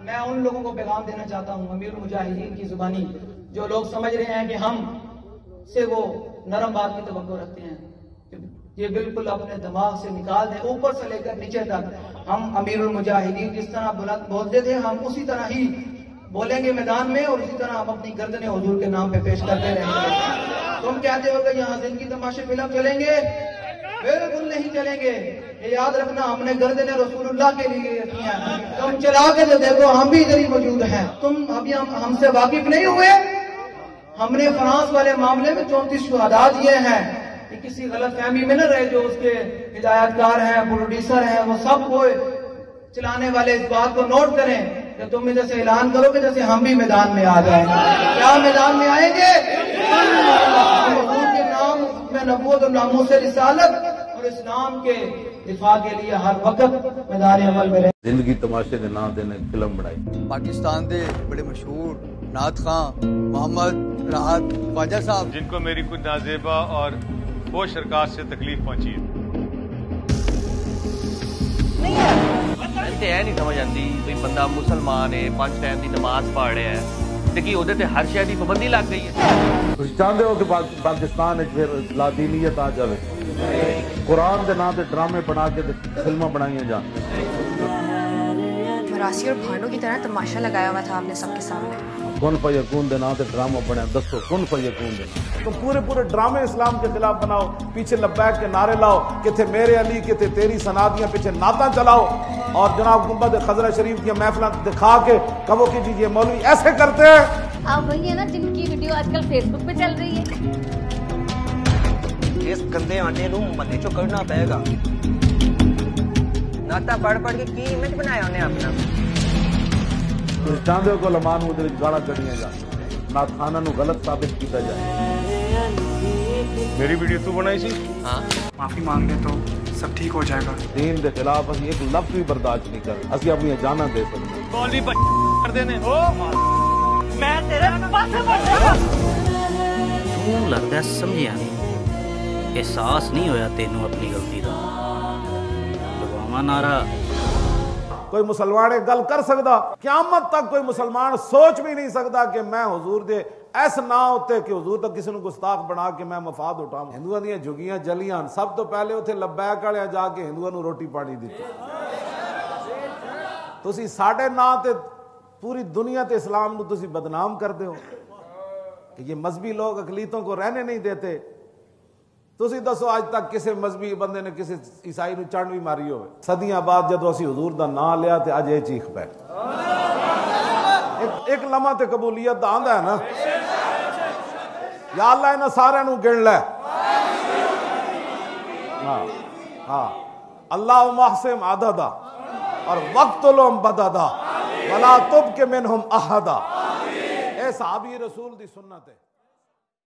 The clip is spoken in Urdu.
میں ان لوگوں کو پیغام دینا چاہتا ہوں امیر المجاہدین کی زبانی، جو لوگ سمجھ رہے ہیں کہ ہم سے وہ نرم بات کی توقع رکھتے ہیں، یہ بالکل اپنے دماغ سے نکال دیں، اوپر سے لے کر نیچے تک۔ ہم امیر المجاہدین جس طرح بلند بولتے تھے ہم اسی طرح ہی بولیں گے میدان میں، اور اسی طرح ہم اپنی گردنیں حضور کے نام پہ پیش کرتے رہیں گے۔ تم کہتے ہو کہ یہاں زندگی تماشے فلم چلیں گے، بالکل نہیں چلیں گے۔ یہ یاد رکھنا ہم نے گردنیں رسول اللہ کے لیے رکھی ہیں، تم چلا کے تو دیکھو ہم بھی ادھر ہی موجود ہیں۔ تم ابھی ہم سے واقف نہیں ہوئے، ہم نے فرانس والے معاملے میں 34 شہداء دیے ہیں۔ یہ کسی غلط فہمی میں نہ رہے، جو اس کے ہدایت کار ہیں، پروڈیوسر ہیں، وہ سب کو چلانے والے اس بات کو نوٹ کریں کہ تم ادھر سے اعلان کرو کہ جیسے ہم بھی میدان میں آ جائیں گے۔ کیا میدان میں آئیں گے؟ حضور کے نام میں نبوت اور ناموس رسالت اور اسلام کے دفاع کے لیے ہر وقت میدان عمل میں رہیں۔ زندگی تماشے دے نام دینے فلم بنائی۔ پاکستان دے بڑے مشہور نعت خان محمد راحت خواجہ صاحب، جن کو میری کچھ نازیبا اور وہ شرکات سے تکلیف پہنچی ہے۔ یہ نہیں سمجھ آتی کوئی بندہ مسلمان ہے، 5 ٹائم کی نماز پڑھ رہا ہے، لیکن وہ ہر شہر کی پابندی لگ گئی ہے۔ تسی چاہتے ہو کہ پاکستان پھر لادینیت آ جائے، قرآن دے نام تے ڈرامے بنا کے فلمیں بنائی جان؟ مراسی اور بھانڈوں کی طرح تماشا لگایا ہوا تھا آپ نے سب کے سامنے۔ کن فیکون دے نام تے ڈرامہ بنے، دسو کن فیکون دے نام؟ تو پورے ڈرامے اسلام کے خلاف بناؤ، پیچھے لبیک کے نعرے لاؤ کہ تھے میرے علی کے تھے تیری سنادیاں، پیچھے نعتاں چلاؤ، اور جناب گنبد خضرہ شریف کی محفلیں دکھا کے کہو کہ جی یہ مولوی ایسے کرتے ہیں۔ آپ وہی ہیں نا جن کی ویڈیو آج کل فیس بک پہ چل رہی ہے۔ اس گندے آنے نو منے چو کرنا پائے گا۔ ناتا پڑھ کے کی امیج بنایا انہیں اپنا۔ تسی چاہتے ہو کہ علماء نو دے گالاں کڈیاں جان، نعت خاناں نو غلط ثابت کیتا جائے۔ میری ویڈیو تو بنائی سی؟ ہاں، معافی مانگ لے تو سب ٹھیک ہو جائے گا۔ دین دے خلاف اسی ایک لفظ بھی برداشت نہیں کر، اسی اپنی جاناں دے سکتے۔ کون بھی کر دینے ہو میں تیرے پاسے پڑ جاؤں۔ تو لگتا ہے سمجھیا نہیں، احساس نہیں ہویا تینوں اپنی غلطی دا۔ لگواما نعرہ کوئی مسلمان گل کر سکتا؟ قیامت تک کوئی مسلمان سوچ بھی نہیں سکتا کہ میں حضور دے ایس نہ ہوتے کہ حضور تک کسی نے گستاخ بنا کے میں مفاد اٹھاؤں۔ ہندوؤں دیاں جھگیاں جلیاں، سب تو پہلے اتنے لبیک والے جا کے ہندوؤں نو روٹی پانی دیتی۔ تسی ساڑھے نہ تے پوری دنیا تے اسلام نو تسی بدنام کر دے ہو کہ یہ مذہبی لوگ اقلیتوں کو رہنے نہیں دیتے۔ تسی دسو آج تک کسی مذہبی بندے نے کسی عیسائی نو چڑھ بھی ماری ہوئے؟ صدیاں بعد جدو اسی حضور دا نام لیا تے اج یہ چیخ پہ ایک لمحہ تے قبولیت دا آندا ہے نا، یا اللہ انہاں سارے نو گن لے۔ ہاں اللہم احسم عددا اور وقتلہم بددا ولا تبق منہم احدا۔ اے صحابی رسول دی سنت ہے۔